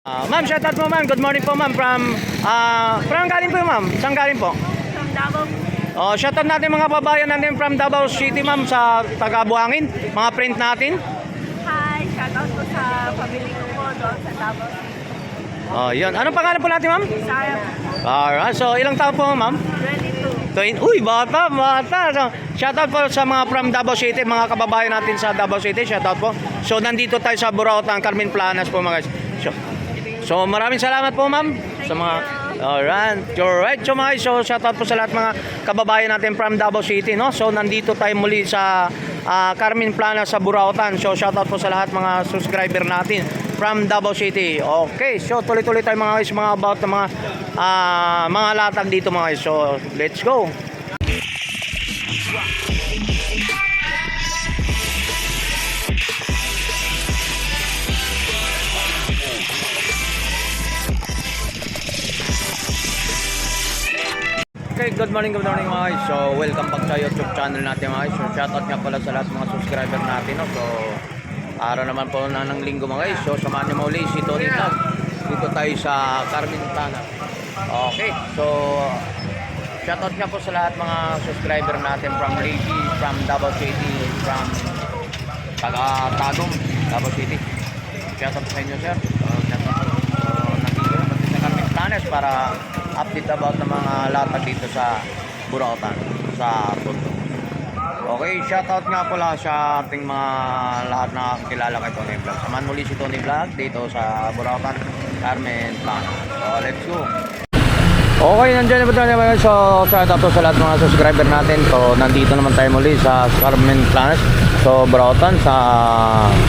Ma'am, shoutout po ma'am. Good morning po ma'am from galing po ma'am. Saan galing po? From Davao. Shoutout natin mga babayan natin from Davao City ma'am sa taga Buhangin. Mga print natin. Hi, shoutout po sa pamilya ko po doon sa Davao City. Yun. Anong pangalan po natin ma'am? Sarah, Alright. So, ilang taon po ma'am? 22. Uy, bata. So, shoutout po sa mga from Davao City, mga kababayan natin sa Davao City. Shoutout po. So, nandito tayo sa Burautan, Carmen Planas po mga guys. So maraming salamat po ma'am sa mga alright. So mga guys, so shoutout po sa lahat mga kababayan natin from Davao City, no? So nandito tayo muli sa Carmen Planas sa Burautan. So shoutout po sa lahat mga subscriber natin from Davao City. Okay, so tuloy-tuloy tayo mga guys, mga about ng mga latag dito mga guys. So let's go. Okay, good morning mga guys. So, welcome back sa YouTube channel natin mga guys. So, shoutout nga pala sa lahat mga subscriber natin, no? So, araw naman po na ng linggo mga guys. So, samahan niyo muli si Tony Vlog. Dito tayo sa Carmen Planas. Okay, so shoutout nga po sa lahat mga subscriber natin from Lady, from Davao City, from Tagum, Davao City. Shoutout sa inyo sir. Shoutout. Nandito naman sa Carmen Planas para update about ng mga latag dito sa Burautan, sa Tondo. Okay, shoutout nga pala sa ating mga lahat na kilala kay Tony Vlog. Samahan muli si Tony Vlog dito sa Burautan, Carmen Planas. So, let's go! Okay, nandiyan na po tayo naman. So, shoutout po sa lahat ng mga subscriber natin. So, nandito naman tayo muli sa Carmen Planas. So, Burautan, sa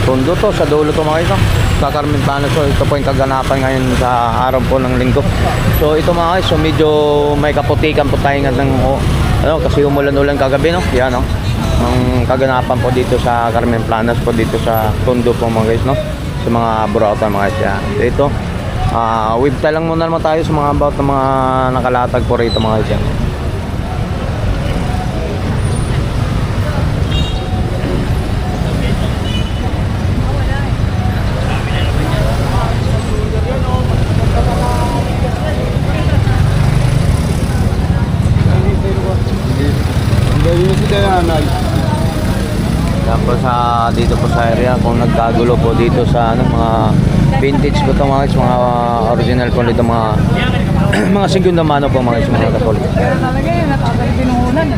Tondo to, sa dulo to mga guys. Sa Carmen Planas. So, ito po yung kaganapan ngayon sa araw po ng linggo. So, ito mga guys, so medyo may kaputikan po tayo ng kasi umulan-ulan kagabi, no? Yan, no? Ang kaganapan po dito sa Carmen Planas po dito sa Tondo po mga guys, no? Sa mga Burautan mga guys. Yan. Dito, website lang muna naman tayo sa mga about ng mga nakalatag po rito mga guys. Yan. Tapos dito po sa area kung nagkagulo po dito sa mga vintage po ito mga original po dito mga mga segunda mano po mga katol. Talaga yun, nakakalipinuhunan.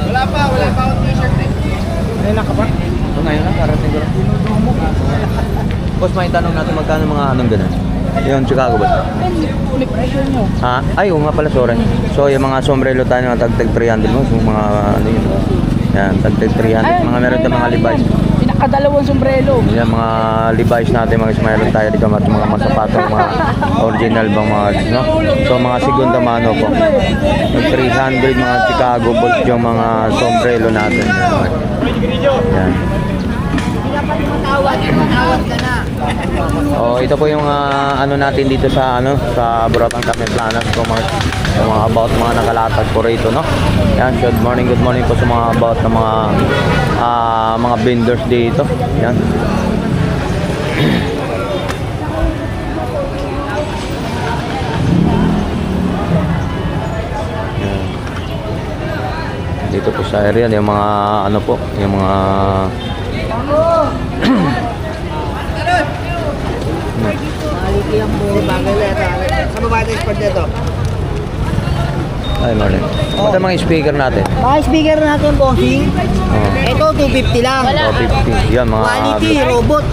Wala pa akong t-shirt eh. Ay, nakapat. Ito ngayon na, karating ko lang. Boss, may tanong natin magkano mga anong ganun? Yung Chicago ba? Ulit pressure nyo. Ay, nga pala, sorry. So, yung mga sombrero tayo na tagtag 300 mo, yung mga ano yun. Yan, tagtag 300. Mga meron tayo mga Levi's. Pinakadalawang sombrero. Yan, mga Levi's natin, mga meron tayo dito, mga masapato, mga original bang mga, no? So, mga segunda mano po. Yung 300, mga Chicago Bulls, yung mga sombrero natin. Yan. Matawad ka na. Ito po yung ano natin dito sa sa Burautan Carmen Planas po mga about mga nakalatag po rito, no. Yan, good morning po sa mga about ng mga vendors dito. Yan. Yan. Dito po sa area yung mga ano po, yung mga Maliki ang buo bagay leta. Sa babae tayo expert dito. ay morning. Ito mga speaker natin. Mga speaker natin, bossing. Ito, 250 lang. 250. Yan mga Quality, robot.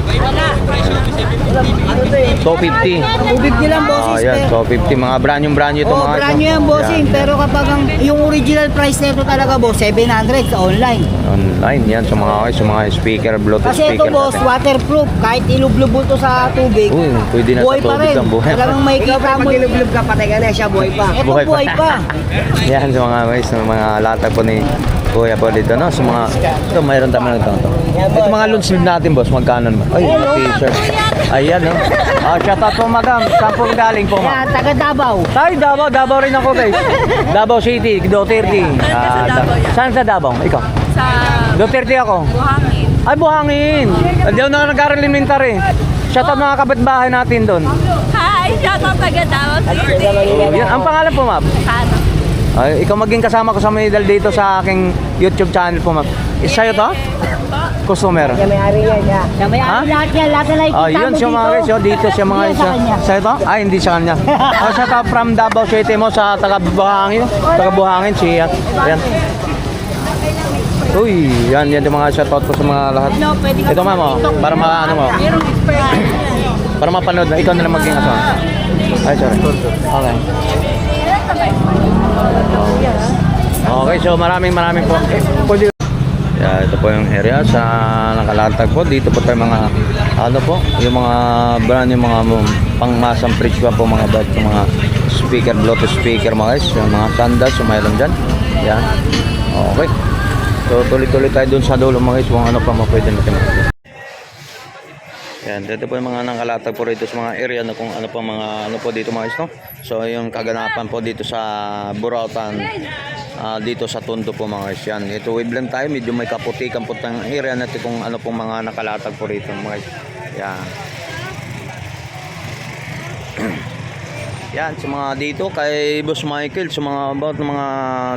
Ano to eh? 250. 250 lang, bossing. Yan, 250. Mga brand new ito mga brand new yan, bossing. Pero kapag yung original price nito talaga, boss, 700 sa online. Online yan sa mga speaker, Bluetooth Kasi speaker ito, boss, natin. waterproof. Kahit ilublubo to sa tubig, Uy, pwede na sa buhay pa tubig rin. ang buhay. Talagang may kita mo. Pag ilublob ka, patay ka na siya, buhay pa. Ito, buhay pa. Yan sa mga guys, sa mga latag po ni Kuya po dito, no? Sa mga, ito mayroon tama ng ito. Ito mga loan sleeve natin, boss, magkano naman? Ay, t-shirt. Ayan, no? Shoutout po, madam. Saan po galing po, Yan, ma'am? taga Davao. Tayo, Davao rin ako, guys. Davao City, Duterte. Saan sa Davao? Ikaw? Sa Duterte ako. Buhangin. Ay, Buhangin. Hindi ako nag-aaral elementary. shoutout mga kapitbahay natin doon. Hi, shout out taga Davao City. Oh, yan. Ang pangalan po, ma'am? Ano? Ay, ikaw maging kasama ko sa Manidal dito sa aking YouTube channel po, ma'am. Sa'yo to? Customer. Siya may-ari yan, siya. Siya may-ari Ha? lahat yan, lahat na nakikita Oh, yun mo siya mga guys, oh, dito siya mga Hindi guys. sa kanya. Sa'yo to? Ay, hindi sa kanya. Oh, shout out from Davao City mo sa taga-Buhangin. Taga-Buhangin, siya. Yan. Uy, yan yung mga shout out ko sa mga lahat. Ito ma'am, oh, para ano mo. Merong expert. Para mapanood na ikaw na lang maging asawa. Ay, sorry. Okay. Okay, so maraming po. Pwede. Yeah, ito po yung area sa nakalatag po. Dito po tayo mga ano po, yung mga brand yung mga pangmasang fridge pa po mga bag, yung mga speaker, Bluetooth speaker mga guys, yung mga sandals, yung mayroon dyan. Yan. Okay. So tuloy-tuloy tayo dun sa dulo mga guys, kung ano pa pwede natin makikita. Yan, dito po yung mga nakalatag po rito sa mga area na kung ano pa mga ano po dito mga guys, no? So yung kaganapan po dito sa Burautan, dito sa Tondo po mga guys. Yan, ito wavelength tayo, medyo may kaputikan po tayong area natin kung ano pong mga nakalatag po rito mga guys. Yan. Yan, sa mga dito kay Boss Michael, sa mga about ng mga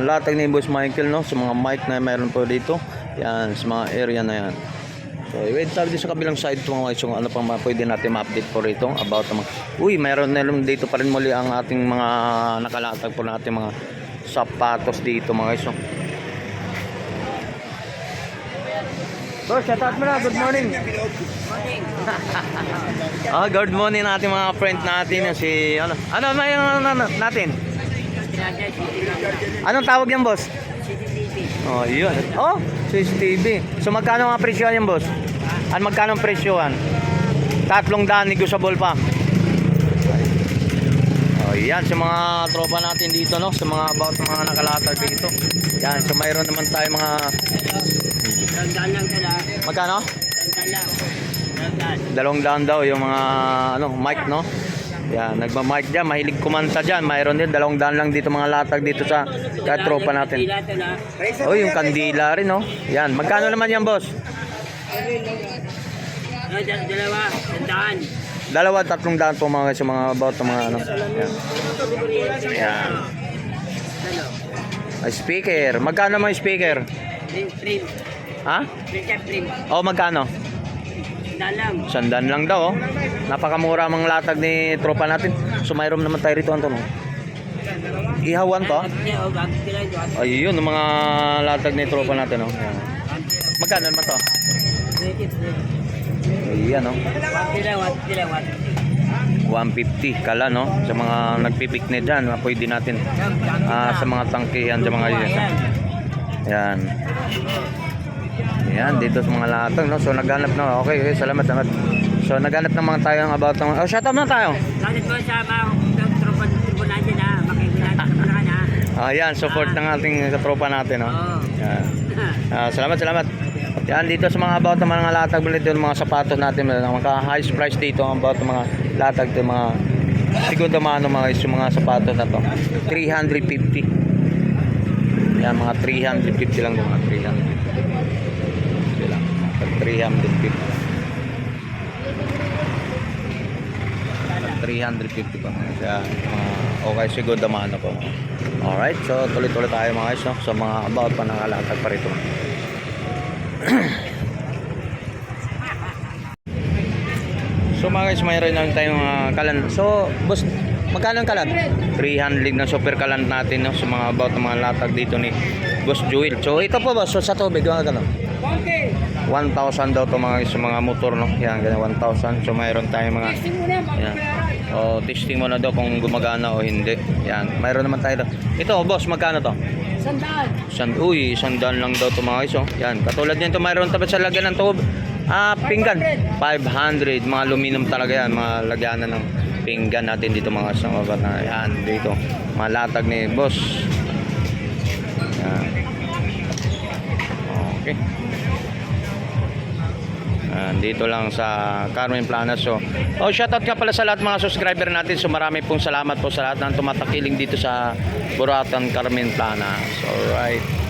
latag ni Boss Michael, no? Sa mga mic na mayroon po dito. Yan, sa mga area na yan. So, wait tayo dito sa kabilang side po mga guys, kung ano pang pwede natin ma-update po rito about mga. Uy, mayroon na rin dito pa rin muli ang ating mga nakalatag po natin mga sapatos dito mga guys. So, shout out mo na, good morning. Good morning natin mga friend natin si ano may ano natin. Anong tawag yan, boss? Oh, yun. Oh, CCTV. So magkano ang presyo yan, boss? Ano magkano ang presyo yan? 300 negotiable pa. Oh, yan sa mga tropa natin dito, no, sa mga about mga nakalatag dito. Yan, so mayroon naman tayo mga magkano? 200 daw yung mga ano, mic, no? Yan, nagma-mic diyan, mahilig kumanta diyan. Mayroon din 200 lang dito mga latag dito sa tropa natin. Oh, yung kandila rin, no? Yan, magkano naman yan, boss? Dalawa, 300 po mga sa mga about mga ano. Yan. Yan. Ay, speaker. Magkano mo yung speaker? Ha? Oh, magkano? Sandan lang daw, oh. Napakamura mga latag ni tropa natin. So mayroon naman tayo rito, Anton. Ihawan to? Ayun, yung mga latag ni tropa natin, oh. Yan. Magkano naman to? Ayan, oh. 150 kala, no? Sa mga nagpipiknik dyan, pwede natin sa mga tangkihan, sa mga yan. Yan, dito sa mga latag, no? So naghanap na, okay, salamat. So naghanap naman tayo about ng, oh, shout out na tayo. Bakit po sa mga tropa natin na makikinig sa mga na. Yan, support ng ating katropa natin, no? Yan. Salamat. Yan, dito sa mga about ng mga latag, dito mga sapatos natin, mga highest price dito about ng mga latag, dito, mga segunda mano mga guys, yung mga sapatos na to. 350. Yan, mga 350 lang, mga 350. 350 pa. Kaya okay, siguro damano po. Alright, so tuloy-tuloy tayo mga guys, no? So mga about pa nangalatag pa rito. So mga guys, mayroon na tayong kalan. So boss, magkano ang kalan? 300 na super kalan natin, no? So mga about ng mga latag dito ni Boss Joel. So ito po boss, so sa tubig mga gano'n. 1,000 daw to mga sa mga motor, no? Yan, ganyan 1,000. So mayroon tayong mga yan. O testing mo na daw kung gumagana o hindi. Yan, mayroon naman tayo. Ito boss, magkano to? 100. Uy, 100 lang daw to mga guys, oh. Yan, katulad nito mayroon tapat sa lagyan ng tubig. Pinggan 500, mga aluminum talaga yan, mga lagyanan ng pinggan natin dito mga sa mga na yan dito. Mga latag ni boss. Yan. Okay. Dito lang sa Carmen Planas. So, shoutout ka pala sa lahat mga subscriber natin. So, marami pong salamat po sa lahat ng tumatakiling dito sa Burautan Carmen Planas. Alright.